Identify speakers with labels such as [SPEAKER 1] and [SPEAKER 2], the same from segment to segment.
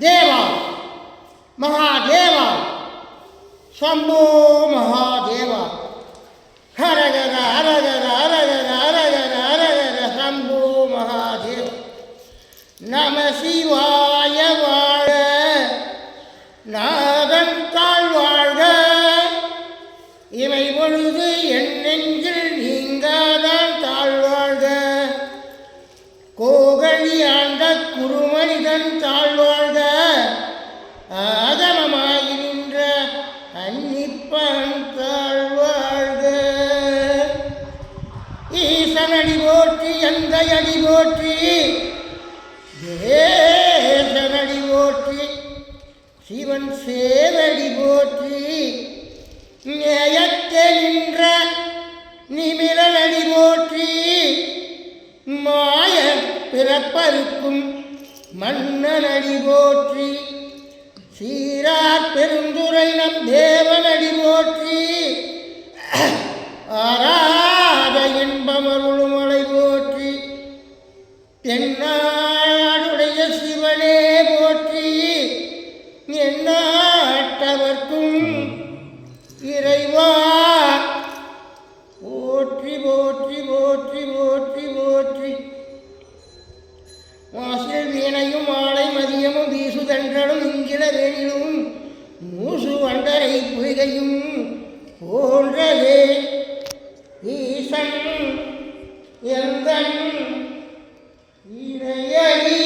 [SPEAKER 1] தேவா மகாதேவா சம்போ மகாதேவா ஹரகர ஹரகர ஹரகர ஹரகர ஹரகர சம்போ மகாதேவா நம சிவாய வாழ நாதன் தாழ் வாழ்க இவை பொழுது என் நெஞ்சில் நீங்காதான் தாழ்வாழ்க கோகழி ஆண்ட குருமனிதன் தாழ்வாழ்க ஆகமமாகி நின்ற அன்னிப்பன் தாழ்வாழ்க ஈசனடி போற்றி எந்த அடி போற்றி தேசனடி போற்றி சிவன் சேவடி போற்றி நேயத்தே நின்ற நிமிரனடி போற்றி மாய பிறப்பருக்கும் மன்னனடி போற்றி சீரார் பெருந்துரை நம் தேவனடி போற்றி ஆராத இன்பமருளுமலை போற்றி தென்னாடுடைய சிவனே போற்றி எந்நாட்டவர்க்கும் இறைவா போற்றி போற்றி போற்றி போற்றி போற்றி வாசில் வீணையும் மாலை மதியமும் வீசுதன்றலும் இங்கில வேணிலும் மூசு வண்டரை பொய்கையும் போன்றதே ஈசன் எந்தன் இணையடி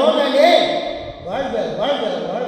[SPEAKER 1] வாழ்க வாழ்க வாழ்க